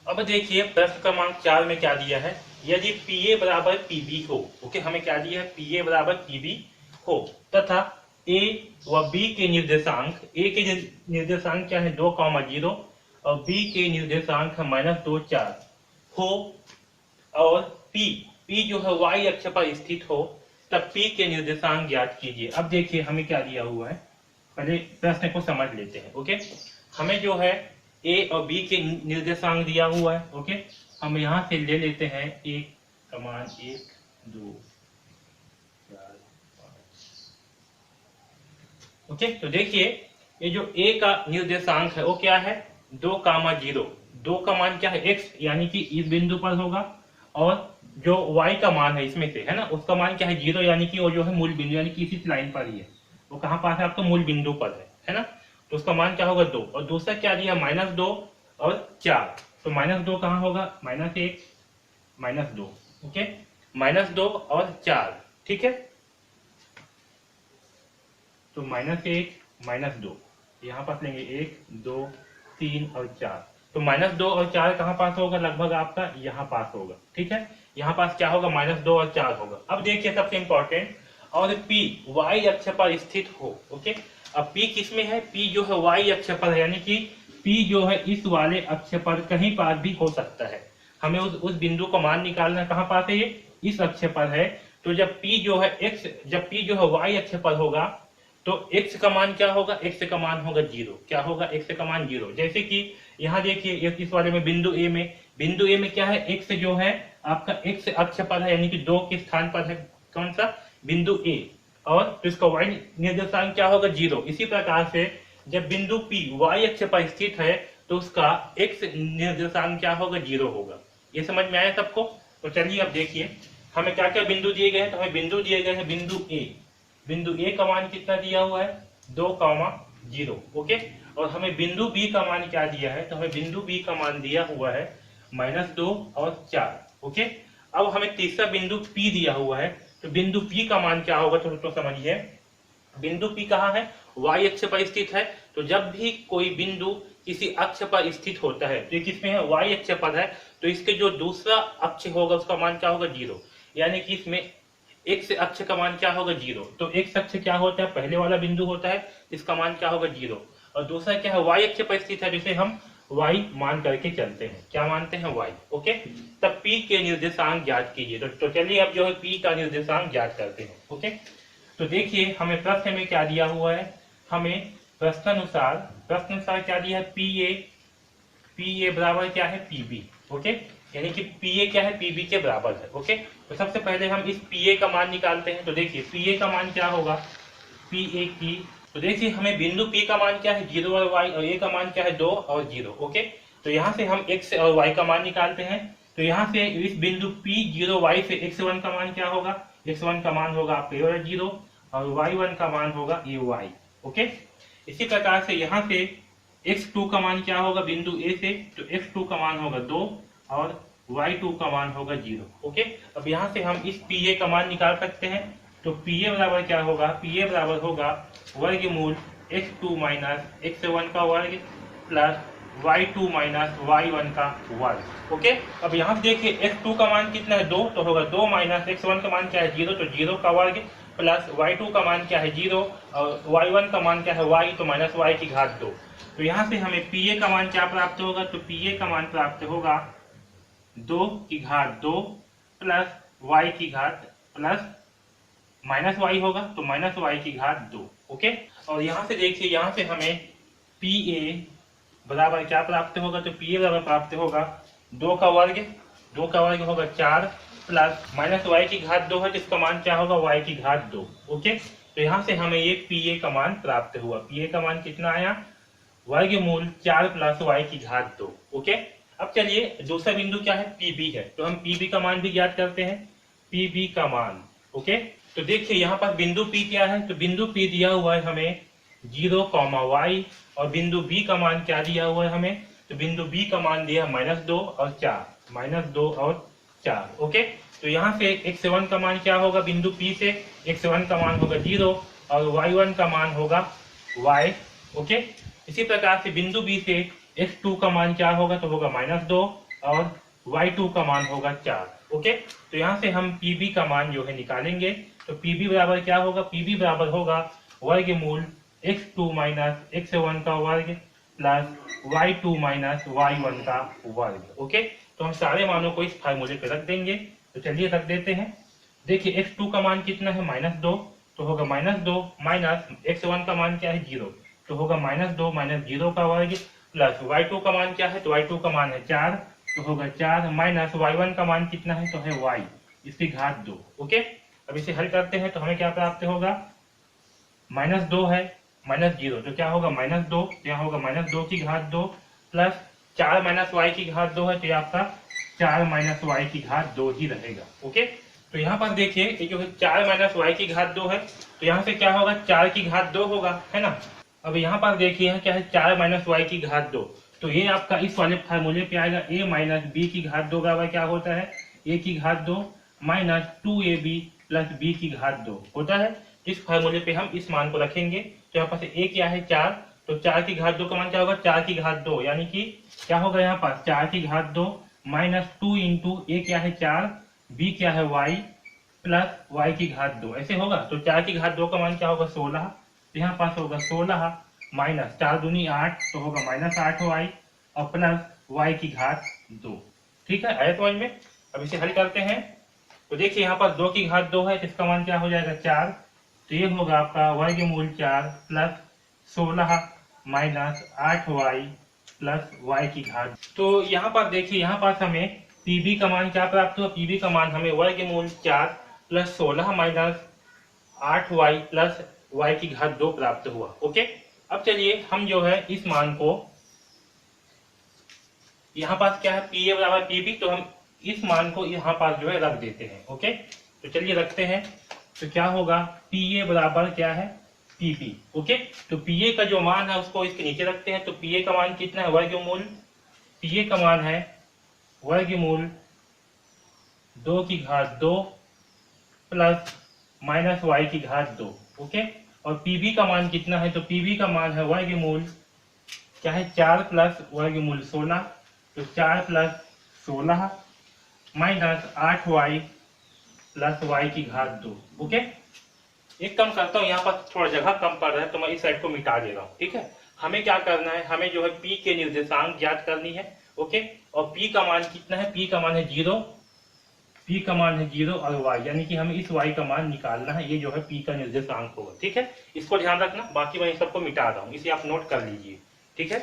अब देखिए प्रश्न क्रमांक 4 में क्या दिया है, यदि PA बराबर PB हो, ओके, हमें क्या दिया है, PA बराबर PB हो तथा A व B के निर्देशांक, A के निर्देशांक क्या है 2,0 और B के निर्देशांक है -2, 4 हो और P जो है y अक्ष पर स्थित हो, तब P के निर्देशांक ज्ञात कीजिए। अब देखिए हमें क्या दिया हुआ है, पहले प्रश्न को समझ लेते हैं। ओके, हमें जो है A और B के निर्देशांक दिया हुआ है। ओके, हम यहां से ले लेते हैं 1, 2, 4, 5। ओके, तो देखिए ये जो A का निर्देशांक है वो क्या है 2,0। 2 का मान क्या है x, यानी कि इस बिंदु पर होगा, और जो y का मान है इसमें से, है ना, उसका मान क्या है 0, यानी कि वो जो है मूल बिंदु, यानी कि इसी लाइन पर ही है। वो कहाँ पास है आपका, मूल बिंदु पर है ना। तो उसका मान क्या होगा 2, और दूसरा क्या दिया -2 और 4। तो -2 कहाँ होगा, -1, -2। ओके, -2 और 4, ठीक है। तो -1, -2 यहाँ पास लेंगे 1, 2, 3 और 4। तो -2 और 4 कहाँ पास होगा, लगभग आपका यहाँ पास होगा, ठीक है। यहाँ पास क्या होगा, -2 और 4 होगा। अब देखिए सबसे इंपॉर्टेंट, और P y अक्ष पर स्थित हो। ओके, अब P किस में है, P जो है y अक्ष पर है, यानी कि P जो है इस वाले अक्ष पर कहीं पास भी हो सकता है। हमें उस बिंदु का मान निकालना, कहाँ पास है ये, इस अक्ष पर है। तो जब P जो है x, जब P जो है y अक्ष पर होगा तो x का मान क्या होगा, x का मान होगा 0। क्या होगा, x का मान 0। जैसे कि यहाँ देखिए इस वाले में बिंदु A में क्या है, x जो है आपका x अक्ष पर है, यानी कि 2 के स्थान पर है, कौन सा, बिंदु A, और तो इसका y निर्देशांक क्या होगा 0। इसी प्रकार से जब बिंदु P y अक्ष पर स्थित है तो उसका x निर्देशांक क्या होगा, 0 होगा। ये समझ में आया सबको। तो चलिए अब देखिए हमें क्या क्या बिंदु दिए गए हैं। तो हमें बिंदु दिए गए हैं बिंदु A का मान कितना दिया हुआ है 2,0। ओके, और हमें बिंदु B का मान क्या दिया है, तो हमें बिंदु B का मान दिया हुआ है -2 और 4। ओके, अब हमें तीसरा बिंदु P दिया हुआ है, तो बिंदु P का मान क्या होगा, तो समझिए बिंदु P कहाँ है, y अक्ष पर स्थित है। तो जब भी कोई बिंदु किसी अक्ष पर स्थित होता है, तो किसमें है, y अक्ष पर है, तो इसके जो दूसरा अक्ष होगा उसका मान क्या होगा 0, यानी कि इसमें x अक्ष का मान क्या होगा 0। तो x अक्ष क्या होता है, पहले वाला बिंदु होता है, इसका मान क्या होगा 0, और दूसरा क्या है, y अक्ष पर स्थित है, जिसे हम y मान करके चलते हैं। क्या मानते हैं, y। ओके, तब p के निर्देशांक ज्ञात कीजिए। तो चलिए अब जो है p का निर्देशांक ज्ञात करते हैं। ओके, तो देखिए हमें प्रश्न में क्या दिया हुआ है, हमें प्रश्नानुसार क्या दिया है, PA बराबर क्या है, PB। ओके, यानी कि PA क्या है, PB के बराबर है। ओके, तो सबसे पहले हम इस PA का मान निकालते हैं। तो देखिए PA का मान क्या होगा, PA की, तो देखिए हमें बिंदु P का मान क्या है 0 और y, और A का मान क्या है 2 और 0। ओके, तो यहाँ से हम x और y का मान निकालते हैं। तो यहाँ से इस बिंदु P 0 y से x1 का मान क्या होगा, x1 का मान होगा आपका 0 और y1 का मान होगा ay। ओके, इसी प्रकार से यहाँ से x2 का मान क्या होगा बिंदु A से, तो x2 का मान होगा 2 और y2 का मान होगा 0। ओके, अब यहाँ से हम इस PA का मान निकाल सकते हैं। तो PA बराबर क्या होगा, PA बराबर होगा वर्गमूल x2 माइनस x1 का वर्ग प्लस y2 माइनस y1 का वर्ग। ओके, अब यहाँ से देखिए x2 का मान कितना है 2, तो होगा 2 माइनस x1 का मान क्या है 0, तो 0 का वर्ग प्लस y2 का मान क्या है 0 और y1 का मान क्या है y, तो माइनस y की घात 2। तो यहाँ से हमें PA का मान क्या प्राप्त होगा, तो PA का मान प्राप्त होगा 2 की घात 2 प्लस y की घात प्लस माइनस y होगा, तो माइनस y की घात 2। ओके, और यहाँ से देखिए यहाँ से हमें PA बराबर क्या प्राप्त होगा, तो PA बराबर प्राप्त होगा 2 का वर्ग होगा 4 प्लस माइनस y की घात 2 है, जिसका मान क्या होगा y की घात 2। ओके, तो यहाँ से हमें ये PA का मान प्राप्त हुआ। PA का मान कितना आया, वर्गमूल 4 प्लस y की घात 2। ओके, अब चलिए दूसरा बिंदु क्या है, PB है, तो हम PB का मान भी ज्ञात करते हैं। PB का मान, ओके, तो देखिए यहाँ पर बिंदु P क्या है, तो बिंदु P दिया हुआ है हमें 0, y, और बिंदु B का मान क्या दिया हुआ है हमें, तो बिंदु B का मान दिया -2 और 4। ओके, तो यहाँ से x1 का मान क्या होगा बिंदु P से, x1 का मान होगा 0 और y1 का मान होगा y। ओके, इसी प्रकार से बिंदु B से x2 का मान क्या होगा, तो होगा -2 और y2 का मान होगा 4। ओके, तो यहाँ से हम pb का मान जो है निकालेंगे। तो pb बराबर क्या होगा, pb बराबर होगा वर्गमूल x2 माइनस x1 का वर्ग प्लस y2 माइनस y1 का वर्ग। ओके, तो हम सारे मानों को इस फार्मूले पे रख देंगे। तो चलिए रख देते हैं। देखिए x2 का मान कितना है, -2, तो होगा -2 माइनस x1 का मान क्या है, 0, तो होगा -2 माइनस 0 का वर्ग प्लस y2 का मान क्या है, तो y2 का मान है 4, तो होगा 4 माइनस y1 का मान कितना है, तो है y इसकी घात 2। ओके, अब इसे हल करते हैं तो हमें क्या प्राप्त होगा, -2 है -0, तो क्या होगा -2, तो यहाँ होगा -2 की घात 2 प्लस 4 माइनस y की घात 2 है, तो ये आपका 4 माइनस y की घात 2 ही रहेगा। ओके, तो यहाँ पर देखिए ये जो है 4 माइनस y की घात 2 है, तो यहाँ से क्या होगा, 4 की घात 2 होगा, है ना। अब यहाँ पर देखिए यहाँ क्या है, 4 माइनस y की घात 2, तो ये आपका इस वाले फार्मूले पे आएगा, a माइनस b की घात 2 बराबर क्या होता है, a की घात 2 माइनस 2ab प्लस b की घात 2 होता है। इस फार्मूले पे हम इस मान को रखेंगे, तो यहाँ पर a क्या है 4, तो 4 की घात 2 का मान क्या होगा, 4 की घात 2, यानी कि क्या होगा यहाँ पर 4 की घात 2 माइनस 2 इंटू a क्या है 4, b क्या है y प्लस y की घात 2, ऐसे होगा। तो 4 की घात 2 का मान क्या होगा 16, तो यहाँ पास होगा 16 माइनस 4 दूनी 8, तो होगा -8y और प्लस y की घात 2। ठीक है, आया समझ में। अब इसे हल करते हैं। तो देखिए यहाँ पर 2 की घात 2 है, तो इसका मान क्या हो जाएगा 4, तो ये होगा आपका वर्गमूल 4 plus 16 minus 8y plus y की घात। तो यहाँ पर देखिए यहाँ पास हमें pb का मान क्या प्राप्त हुआ, pb का मान हमें वर्गमूल 4 plus 16 minus 8y plus y की घात 2 प्राप्त हुआ। ओके, अब चलिए हम जो है इस मान को यहाँ पास क्या है, pa बराबर pb, तो हम इस मान को यहाँ पास जो है रख देते हैं। ओके, तो चलिए रखते हैं। तो क्या होगा, pa बराबर क्या है pb। ओके, तो pa का जो मान है उसको इसके नीचे रखते हैं। तो pa का मान कितना है, वर्गमूल, pa का मान है वर्गमूल 2 की घात 2 प्लस माइनस y की घात 2। ओके, और pb का मान कितना है, तो pb का मान है वर्गमूल क्या है 4 प्लस वर्गमूल 16, तो 4 plus 16 minus 8y plus y की घात 2। ओके, एक कम करता हूँ, यहाँ पर थोड़ा जगह कम पड़ रहा है तो मैं इस साइड को मिटा दे रहा हूँ। ठीक है, हमें क्या करना है, हमें जो है p के निर्देशांक ज्ञात करनी है। ओके, और p का मान कितना है, p का मान है 0, p का मान है 0 और y, यानी कि हमें इस y का मान निकालना है, ये जो है p का निर्देशांक होगा। ठीक है, इसको ध्यान रखना, बाकी मैं इन सबको मिटा रहा हूँ, इसे आप नोट कर लीजिए। ठीक है,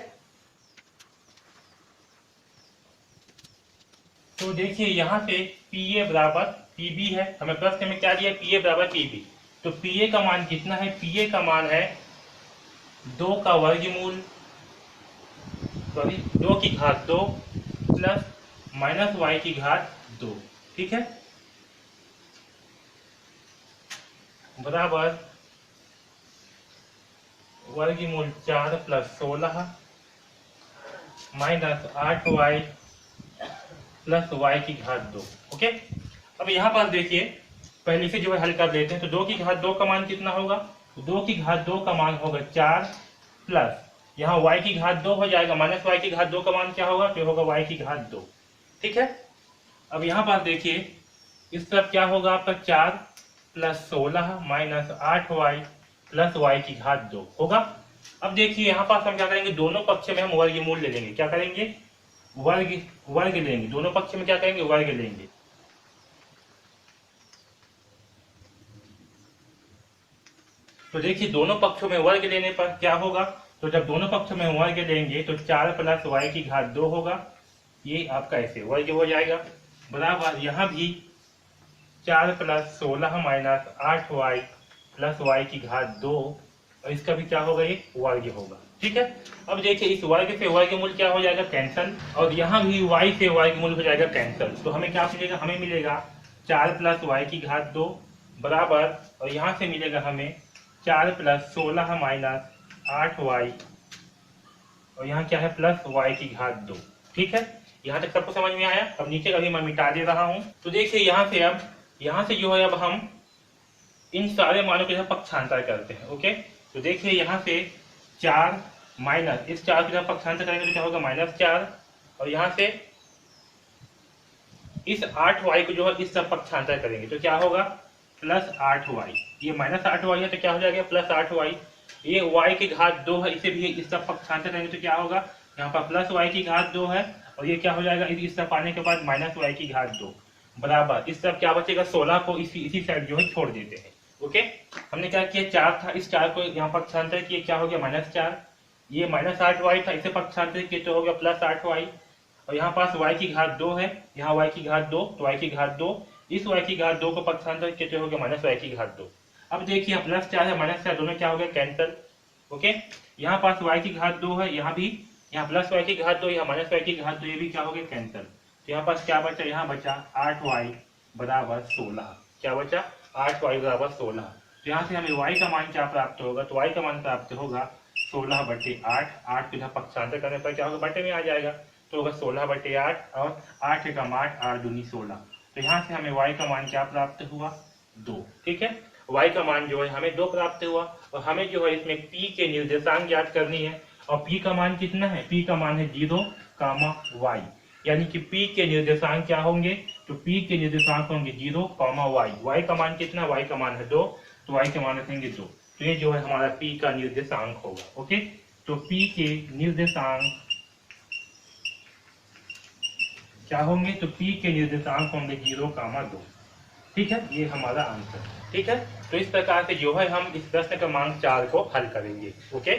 तो देखिए यहाँ से pa बराबर pb है, हमें प्रश्न में क्या दिया, pa बराबर pb, तो pa का मान कितना है, pa का मान है 2 का वर्गमूल, सॉरी 2 की घात 2 प्लस माइनस y की घात 2। ठीक है, बराबर वर्गमूल 4 plus 16 minus 8y plus y की घात 2। ओके, अब यहाँ पर देखिए पहले से जो है हल कर लेते हैं। तो 2 की घात 2 का मान कितना होगा, 2 की घात 2 का मान होगा 4 प्लस यहाँ y की घात 2 हो जाएगा, माइनस y की घात 2 का मान क्या होगा, तो होगा y की घात 2। ठीक है, अब यहाँ पर देखिए इस तरफ क्या होगा आपका 4 plus 16 minus 8y plus y की घात 2 होगा। अब देखिए यहाँ पास हम क्या करेंगे, दोनों पक्ष में हम वर्गमूल ले लेंगे, क्या करेंगे, वर्ग लेंगे, दोनों पक्ष में क्या करेंगे, वर्ग लेंगे। तो देखिए दोनों पक्षों में वर्ग लेने पर क्या होगा, तो जब दोनों पक्षों में वर्ग लेंगे तो 4 प्लस y की घात 2 होगा, ये आपका ऐसे वर्ग हो जाएगा, बराबर यहाँ भी 4 plus 16 minus 8y plus y की घात 2, और इसका भी क्या होगा, ये वर्ग होगा। ठीक है, अब देखिए इस वर्ग से वर्गमूल क्या हो जाएगा, कैंसल, और यहाँ भी y से वर्गमूल हो जाएगा कैंसल। तो हमें क्या मिलेगा, हमें मिलेगा 4 प्लस y की घात 2 बराबर, और यहाँ से मिलेगा हमें 4 प्लस 16 माइनस 8y, और यहाँ क्या है प्लस y की घात 2। ठीक है, यहाँ तक सबको समझ में आया। अब नीचे का भी मैं मिटा दे रहा हूँ। तो देखिए यहाँ से जो है अब हम इन सारे मानों के पक्षांतर करते हैं। ओके, तो देखिए यहाँ से 4 माइनस इस 4 की तरफ पक्षांतर करेंगे तो क्या होगा, -4, और यहाँ से इस 8y को जो है इस तरफ पक्षांतर करेंगे तो क्या होगा प्लस 8y, ये माइनस 8y है तो क्या हो जाएगा प्लस 8y। ये y की घात 2 है, इसे भी इस तरफ पक्षांतर करेंगे तो क्या होगा, यहाँ पर प्लस y की घात 2 है और ये क्या हो जाएगा इस तरफ आने के बाद माइनस y की घात 2 बराबर इस तरफ क्या बचेगा 16 को इसी साइड जो है छोड़ देते हैं। ओके, हमने क्या किया 4 था, इस 4 को यहाँ पक्षांतर किए, क्या हो गया -4, ये माइनस 8y था, इसे पक्षांतर किए तो हो गया प्लस 8y और यहाँ पास y की घात 2 है, यहाँ y की घात 2 तो y की घात 2, इस y की घात 2 को पक्षांतर किए तो हो गया माइनस y की घात 2। अब देखिए प्लस 4 है माइनस 4 दोनों क्या हो गया कैंसल। ओके, यहाँ पास y की घात 2 है, यहाँ भी यहाँ प्लस y की घात 2, यहाँ माइनस y की घात 2, ये भी क्या हो गया कैंसल। तो यहाँ पास क्या बचा, यहाँ बचा 8y बराबर 16, क्या बचा 8y बराबर 16। तो यहाँ से हमें y का मान क्या प्राप्त होगा, तो y का मान प्राप्त होगा 16/8, 8 को यहाँ पक्षांतर करने पर क्या होगा बटे में आ जाएगा तो होगा 16/8 और 8 एकम 8, 8 दूनी 16। तो यहाँ से हमें y का मान क्या प्राप्त हुआ 2। ठीक है, y का मान जो है हमें 2 प्राप्त हुआ और हमें जो है इसमें p के निर्देशांक ज्ञात करनी है और p का मान कितना है, p का मान है 0, y, यानी कि p के निर्देशांक क्या होंगे, तो p के निर्देशांक होंगे 0, y, y का मान कितना, y का मान है 2 तो y का मान रखेंगे 2। तो ये जो है हमारा p का निर्देशांक होगा। ओके, तो p के निर्देशांक क्या होंगे, तो p के निर्देशांक होंगे 0, 2। ठीक है, ये हमारा आंसर। ठीक है, तो इस प्रकार से जो है हम इस प्रश्न क्रमांक 4 को हल करेंगे। ओके।